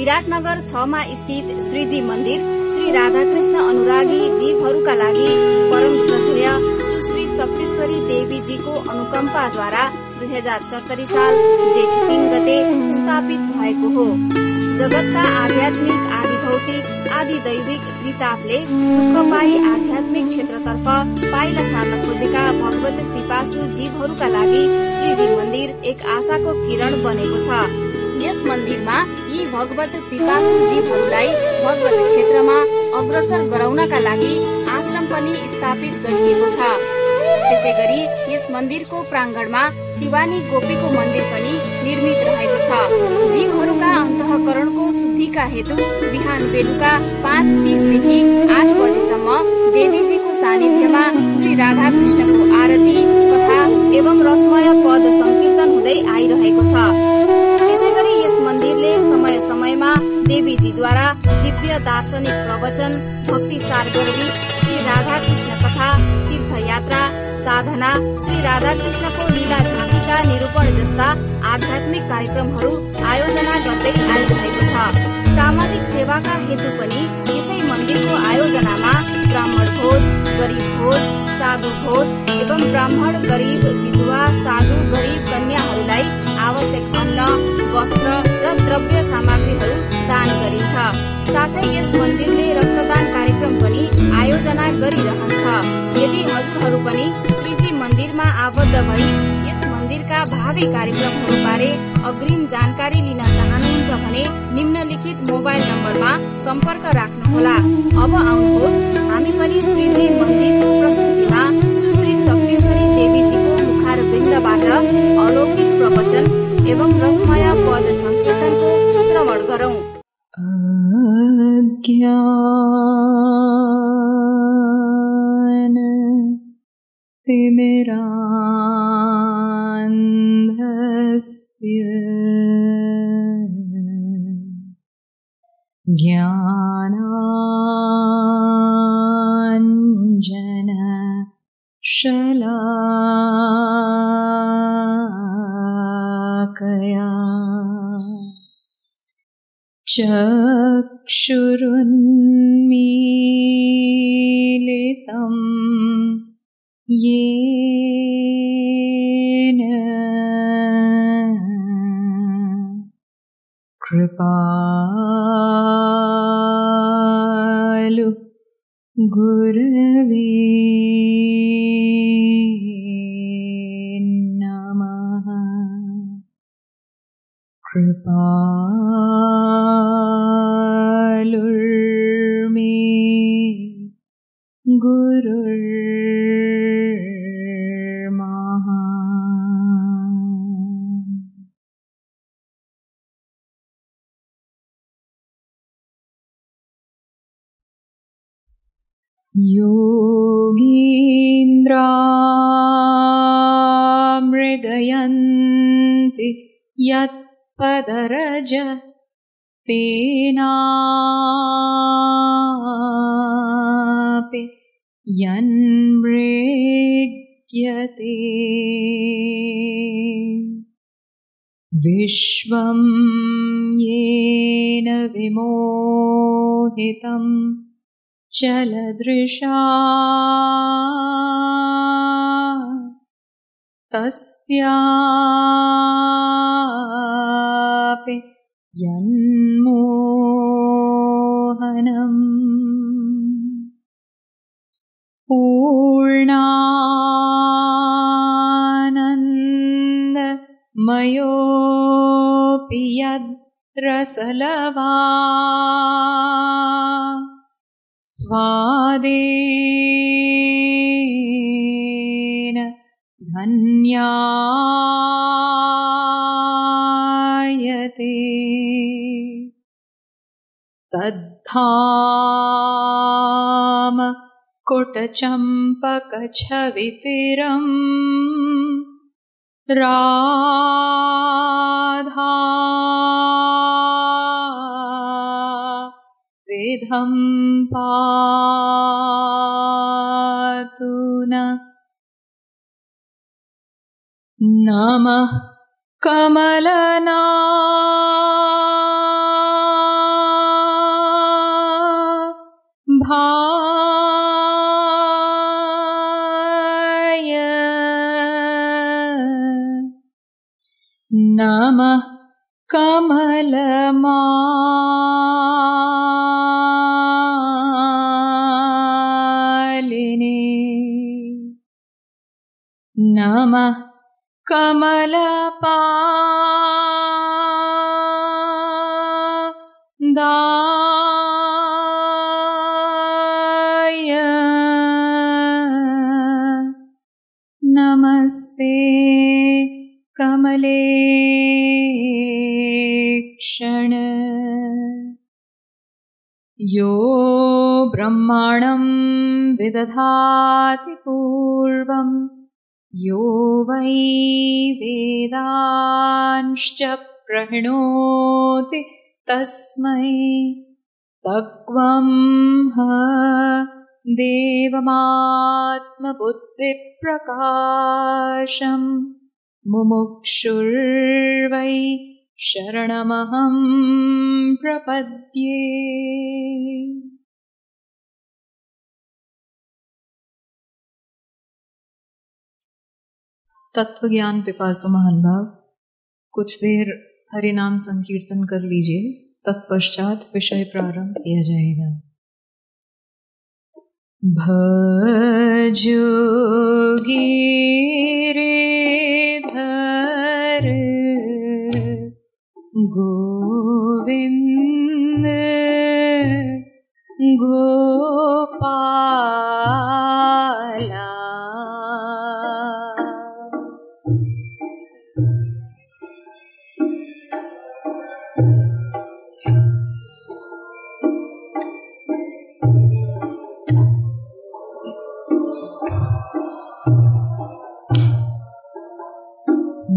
विराटनगर 6 मा स्थित श्रीजी मन्दिर श्री राधाकृष्ण अनुरागी जीवहरूका लागि परम श्रद्धेय सुश्री शक्तिश्वरी देवीजीको अनुकम्पाद्वारा 2070 साल जेठ 3 गते स्थापित भएको हो। जगतका आध्यात्मिक, आदि भौतिक, आदि दैविक त्रितापले दुःख पाई आध्यात्मिक क्षेत्रतर्फ पाइला सार्न खोजेका भगवत पिपासु जीवहरूका लागि श्रीजी मन्दिर एक आशाको किरण बनेको छ। यस मन्दिरमा यी भगवत पिपासु जीवहरूलाई भगवत क्षेत्रमा अग्रसर गराउनका लागि आश्रम पनि स्थापित गरिएको छ। त्यसैगरी यस मन्दिरको प्राङ्गणमा शिवानी गोपीको मन्दिर पनि निर्मित रहेको छ। जीवहरूका अन्तःकरणको शुद्धिका हेतु बिहान बेलुका 5:30 देखि 8 बजेसम्म देवीजीको सानिध्यमा श्री राधाकृष्णको आरती, कथा एवं रसमय पद संकीर्तन हुँदै आइरहेको छ। त्यसैगरी यस मन्दिरले समय समयमा देवीजीद्वारा दिव्य दार्शनिक प्रवचन, भक्ति सारगर्दी, श्री राधाकृष्ण कथा, तीर्थयात्रा, साधना, श्री राधाकृष्णको लीला झाँकीका निरूपण जस्ता आध्यात्मिक कार्यक्रमहरू आयोजना गर्दै आइरहेको छ। सामाजिक सेवाका हेतु पनि यसै मन्दिरको आयोजनामा ब्राह्मण भोज, गरीब भोज, साधु भोज एवं ब्राह्मण, गरीब, विधवा, साधु, गरीब कन्याहरूलाई आवश्यक अन्न, वस्त्र र द्रव्य सामग्रीहरू दान गरिन्छ। साथै यस मन्दिरले रक्तदान कार्यक्रम पनि आयोजना गरिरहन्छ। यदि हजुरहरू पनि श्रीजी मन्दिरमा आबद्ध भई यस मन्दिरका भावी कार्यक्रमहरू बारे अग्रिम जानकारी लिन चाहनुहुन्छ भने निम्नलिखित मोबाइल नम्बरमा सम्पर्क राख्नुहोला। अब आउनुहोस् हामी पनि श्रीजी मन्दिरको प्रस्तुतिमा सुश्री शक्तिश्वरी देवीजीको मुखारविन्दबाट अलौकिक प्रवचन एवं रसमय पद संकीर्तनको श्रवण गरौं। तिमिरान्धस्य ज्ञानाञ्जनशलाकया चक्षुरुन्मीलितं येन कृपालु गुरवे नमः। कृपालुर्मे गुरुर्महा। योगीन्द्रामृगयन्ति यत्पदरज तेनापि यन्मृग्यते। विश्वं येन विमोहितं चलदृशा तस्यापि यन्मोहनम्। पूर्णानन्दमयोऽपि यद्रसलवा स्वादेन धन्यायते। तद्धाम कुटचम्पकछवितिरं राधा विधं पातु नः। नमः कमलनाथाय नमः कमलमालिने नमः कमलपादाय नमस्ते कमलेक्षण यो ब्रह्माणं विदधाति पूर्वम् यो वै वेदांश्च प्रहिणोति तस्मै तत्त्वं देवमात्मबुद्धिप्रकाशम् मुमुक्षुर्वै शरणमहं प्रपद्ये। तत्व ज्ञान पिपासु महान भाव, कुछ देर हरिनाम संकीर्तन कर लीजिए, तत्पश्चात विषय प्रारंभ किया जाएगा। भजो गिरिधर गोविंद गोपाला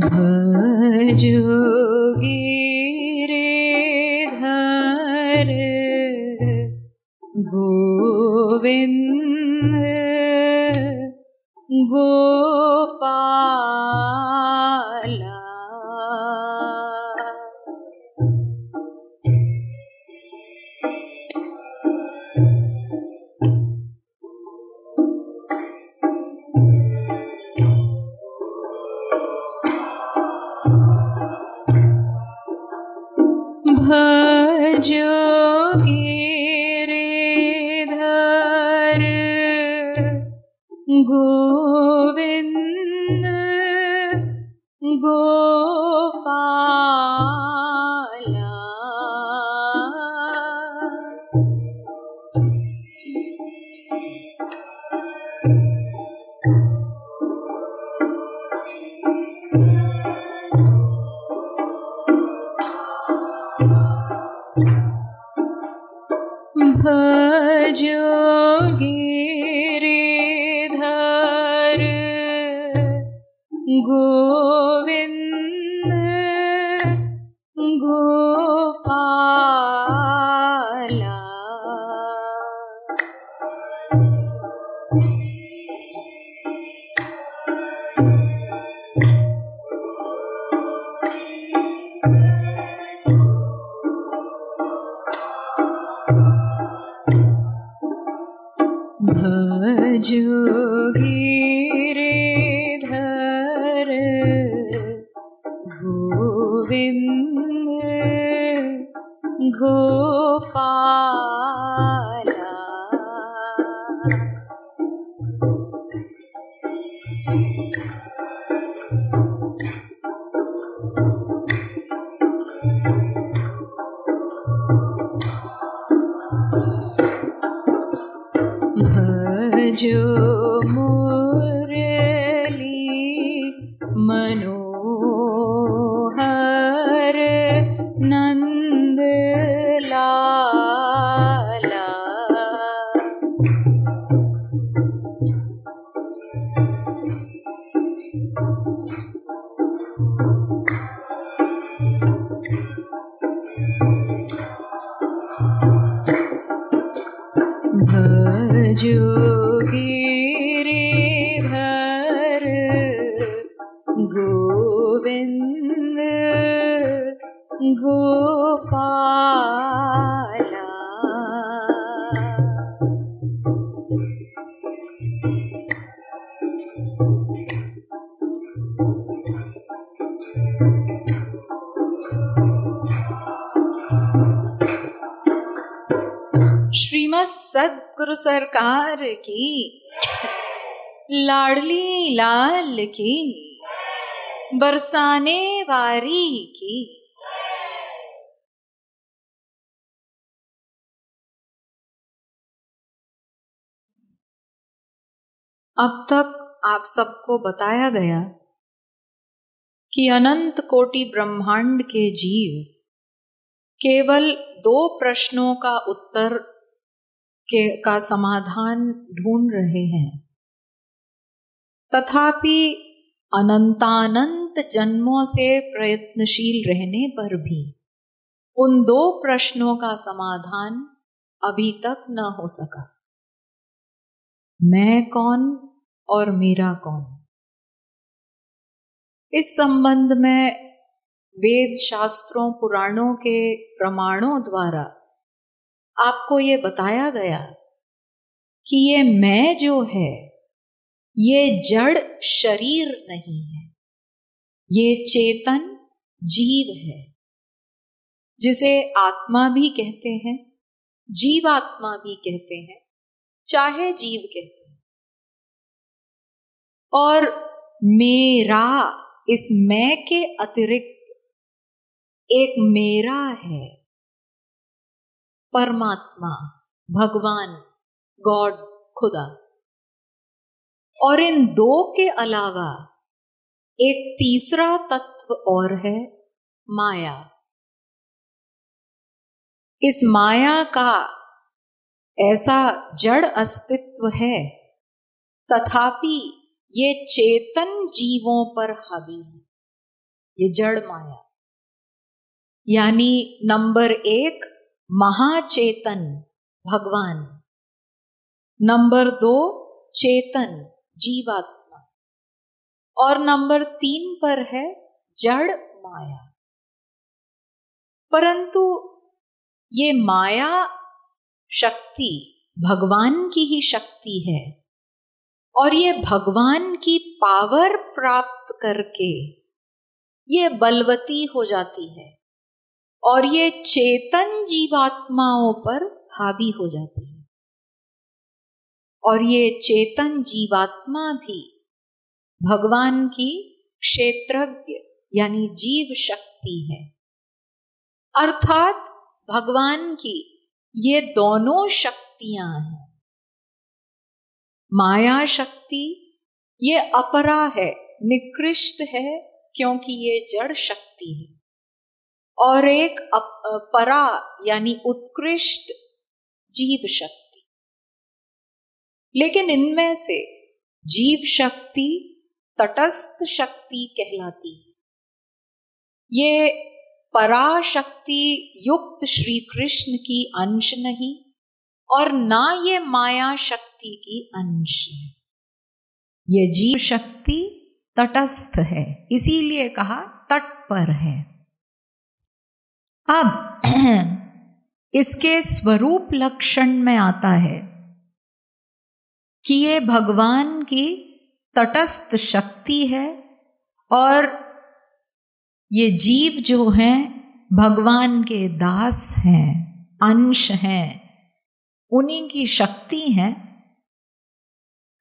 भजो गिरिधर गोविंद गोपाला भजो गिरिधर गोविंद गोपाला भजो गिरिधर गोविंद गोपाला भजो गिरिधर गोविंद गोपाला भजो मुरली मनोहर नंद लाला भजो गिरिधर गोविंद गोपाला श्रीमद सद्गुरु सरकार की, लाडली लाल की, बरसाने वारी की। अब तक आप सबको बताया गया कि अनंत कोटि ब्रह्मांड के जीव केवल 2 प्रश्नों का उत्तर का समाधान ढूंढ रहे हैं, तथापि अनंतानंत जन्मों से प्रयत्नशील रहने पर भी उन 2 प्रश्नों का समाधान अभी तक न हो सका। मैं कौन और मेरा कौन। इस संबंध में वेद शास्त्रों पुराणों के प्रमाणों द्वारा आपको ये बताया गया कि ये मैं जो है ये जड़ शरीर नहीं है, ये चेतन जीव है, जिसे आत्मा भी कहते हैं, जीवात्मा भी कहते हैं, चाहे जीव कहते हैं। और मेरा, इस मैं के अतिरिक्त एक मेरा है, परमात्मा, भगवान, गॉड, खुदा। और इन 2 के अलावा एक तीसरा तत्व और है, माया। इस माया का ऐसा जड़ अस्तित्व है, तथापि ये चेतन जीवों पर हावी है, ये जड़ माया। यानी नंबर 1 महाचेतन भगवान, नंबर 2 चेतन जीवात्मा, और नंबर 3 पर है जड़ माया। परंतु ये माया शक्ति भगवान की ही शक्ति है, और ये भगवान की पावर प्राप्त करके ये बलवती हो जाती है, और ये चेतन जीवात्माओं पर हावी हो जाती है। और ये चेतन जीवात्मा भी भगवान की क्षेत्रज्ञ यानी जीव शक्ति है। अर्थात भगवान की ये दोनों शक्तियां हैं। माया शक्ति ये अपरा है, निकृष्ट है, क्योंकि ये जड़ शक्ति है, और एक परा यानी उत्कृष्ट जीव शक्ति। लेकिन इनमें से जीव शक्ति तटस्थ शक्ति कहलाती है। ये पराशक्ति युक्त श्री कृष्ण की अंश नहीं, और ना ये माया शक्ति की अंश है। ये जीव शक्ति तटस्थ है, इसीलिए कहा तट पर है। अब इसके स्वरूप लक्षण में आता है कि ये भगवान की तटस्थ शक्ति है, और ये जीव जो हैं भगवान के दास हैं, अंश हैं, उन्हीं की शक्ति है,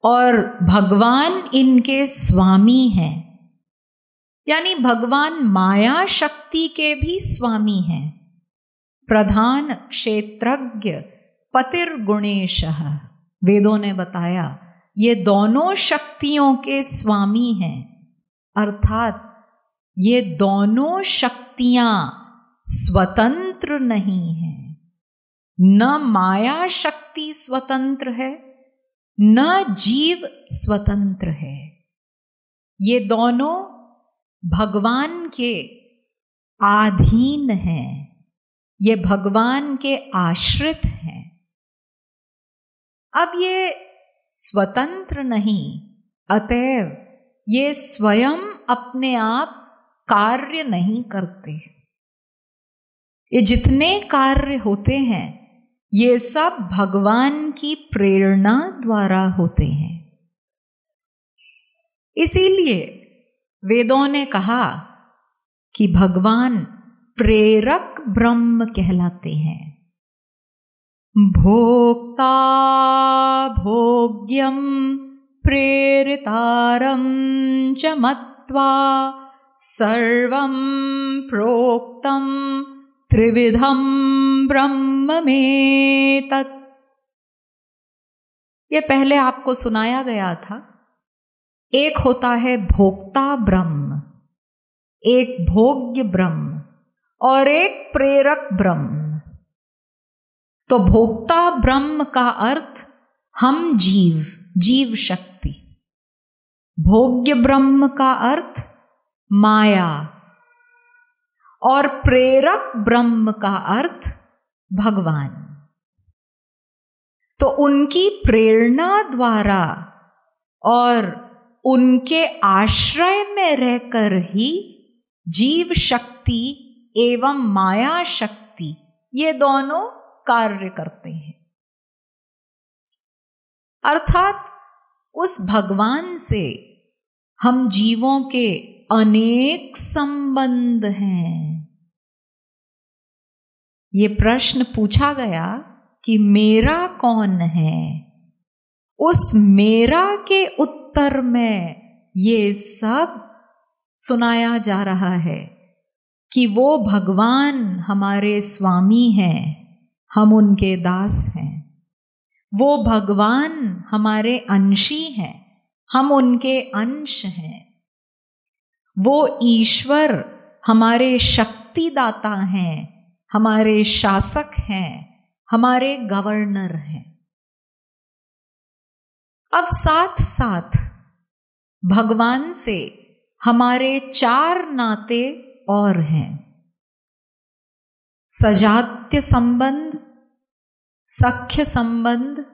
और भगवान इनके स्वामी हैं। यानी भगवान माया शक्ति के भी स्वामी हैं। प्रधान क्षेत्रज्ञ पतिर्गुणेशः, वेदों ने बताया ये दोनों शक्तियों के स्वामी हैं। अर्थात ये दोनों शक्तियां स्वतंत्र नहीं हैं। न माया शक्ति स्वतंत्र है, न जीव स्वतंत्र है। ये दोनों भगवान के अधीन हैं, ये भगवान के आश्रित हैं। अब ये स्वतंत्र नहीं, अतएव ये स्वयं अपने आप कार्य नहीं करते। ये जितने कार्य होते हैं ये सब भगवान की प्रेरणा द्वारा होते हैं। इसीलिए वेदों ने कहा कि भगवान प्रेरक ब्रह्म कहलाते हैं। भोक्ता भोग्यं प्रेरितारं च मत्वा सर्वं प्रोक्तं त्रिविधं ब्रह्ममेतत्। ये पहले आपको सुनाया गया था। एक होता है भोक्ता ब्रह्म, एक भोग्य ब्रह्म और एक प्रेरक ब्रह्म। तो भोक्ता ब्रह्म का अर्थ हम जीव, जीव शक्ति। भोग्य ब्रह्म का अर्थ माया और प्रेरक ब्रह्म का अर्थ भगवान। तो उनकी प्रेरणा द्वारा और उनके आश्रय में रहकर ही जीव शक्ति एवं माया शक्ति ये दोनों कार्य करते हैं। अर्थात उस भगवान से हम जीवों के अनेक संबंध हैं। ये प्रश्न पूछा गया कि मेरा कौन है। उस मेरा के उत्तर में ये सब सुनाया जा रहा है कि वो भगवान हमारे स्वामी हैं, हम उनके दास हैं। वो भगवान हमारे अंशी हैं, हम उनके अंश हैं। वो ईश्वर हमारे शक्तिदाता हैं, हमारे शासक हैं, हमारे गवर्नर हैं। अब साथ साथ भगवान से हमारे 4 नाते और हैं। सजात्य संबंध, सख्य संबंध,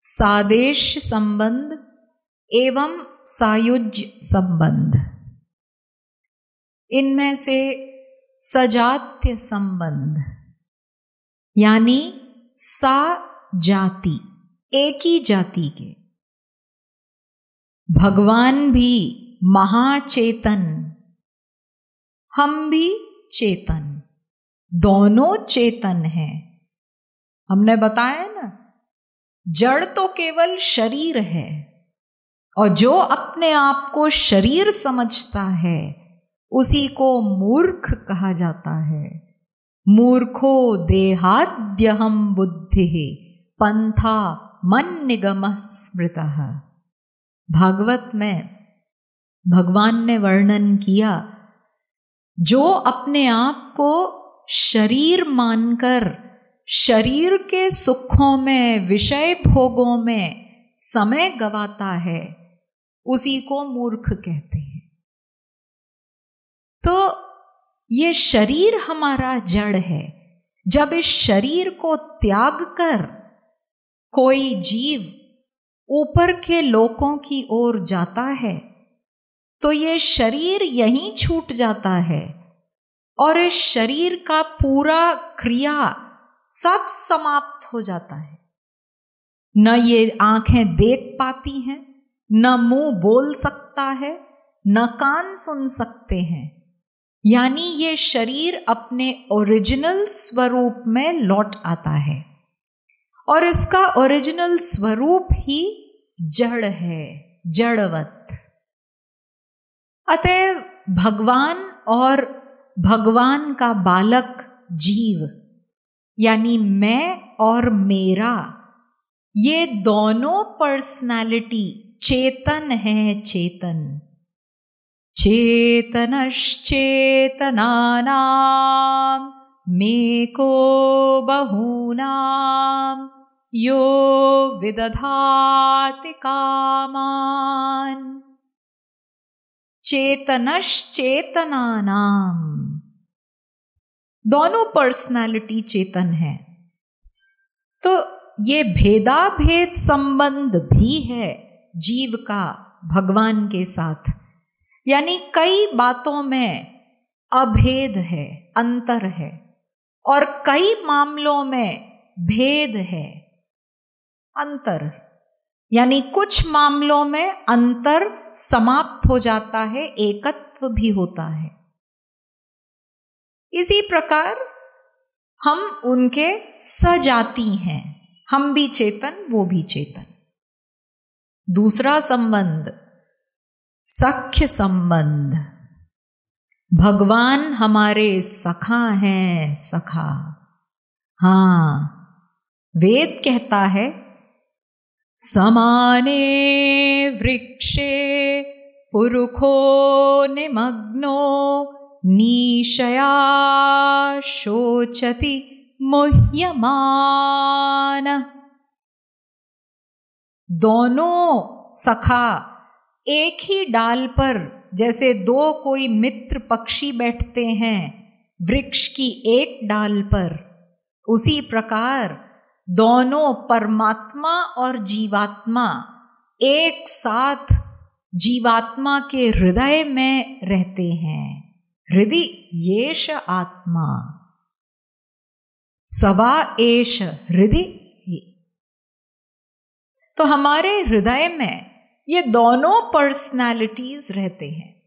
सादेश संबंध एवं सायुज्य संबंध। इनमें से सजात्य संबंध यानी सा जाति, एक ही जाति के। भगवान भी महाचेतन, हम भी चेतन, दोनों चेतन हैं। हमने बताया ना, जड़ तो केवल शरीर है और जो अपने आप को शरीर समझता है उसी को मूर्ख कहा जाता है। मूर्खो देहाद्यहं बुद्धिः पंथा मन्निगमः स्मृतः। भागवत में भगवान ने वर्णन किया, जो अपने आप को शरीर मानकर शरीर के सुखों में, विषय भोगों में समय गवाता है, उसी को मूर्ख कहते हैं। तो ये शरीर हमारा जड़ है। जब इस शरीर को त्याग कर कोई जीव ऊपर के लोकों की ओर जाता है तो ये शरीर यहीं छूट जाता है और इस शरीर का पूरा क्रिया सब समाप्त हो जाता है। न ये आंखें देख पाती हैं, न मुंह बोल सकता है, न कान सुन सकते हैं। यानी ये शरीर अपने ओरिजिनल स्वरूप में लौट आता है और इसका ओरिजिनल स्वरूप ही जड़ है, जड़वत। अतः भगवान और भगवान का बालक जीव यानी मैं और मेरा, ये दोनों पर्सनालिटी चेतन है, चेतन। चेतनश्चेतनानां मेको बहूनां यो विदधाति कामान्। चेतनश्चेतनानां, दोनों पर्सनालिटी चेतन है। तो ये भेदाभेद संबंध भी है जीव का भगवान के साथ। यानी कई बातों में अभेद है, अंतर है, और कई मामलों में भेद है, अंतर। यानी कुछ मामलों में अंतर समाप्त हो जाता है, एकत्व भी होता है। इसी प्रकार हम उनके सजाति हैं। हम भी चेतन, वो भी चेतन। दूसरा संबंध सख्य संबंध। भगवान हमारे सखा हैं, सखा। हां, वेद कहता है समाने वृक्षे पुरुखो निमग्नो नीशया शोचति मुह्यमान। दोनों सखा एक ही डाल पर, जैसे दो कोई मित्र पक्षी बैठते हैं वृक्ष की एक डाल पर, उसी प्रकार दोनों परमात्मा और जीवात्मा एक साथ जीवात्मा के हृदय में रहते हैं। हृदय येष आत्मा, सवा एष हृदय ही। तो हमारे हृदय में ये दोनों पर्सनालिटीज रहते हैं।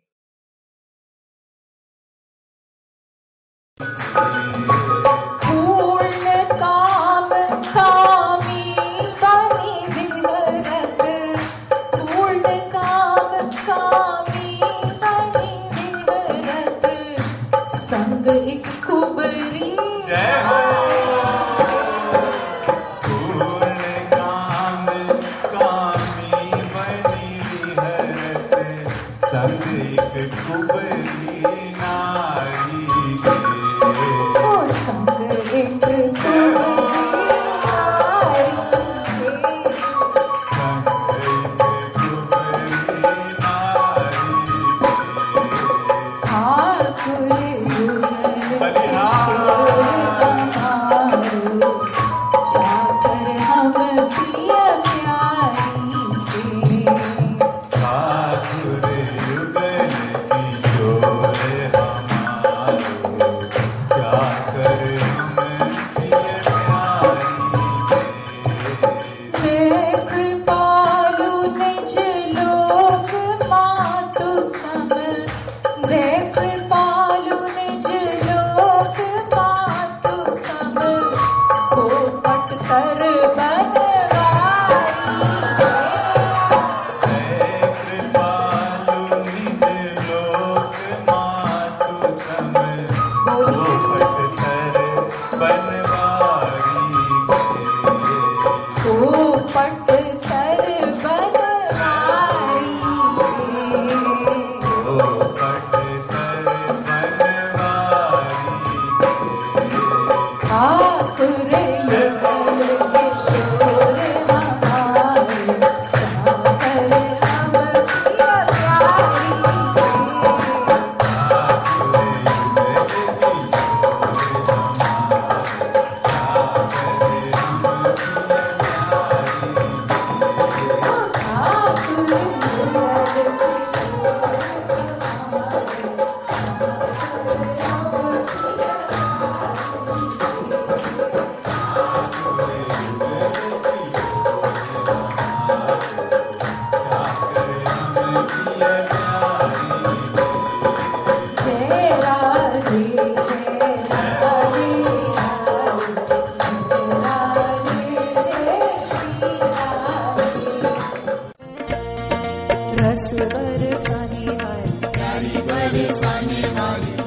पूर्ण काम कामी बनी विहरत, पूर्ण काम कामी बनी विहरत, संग एक कुबरी। जय हो।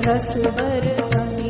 रस बरसाने वाली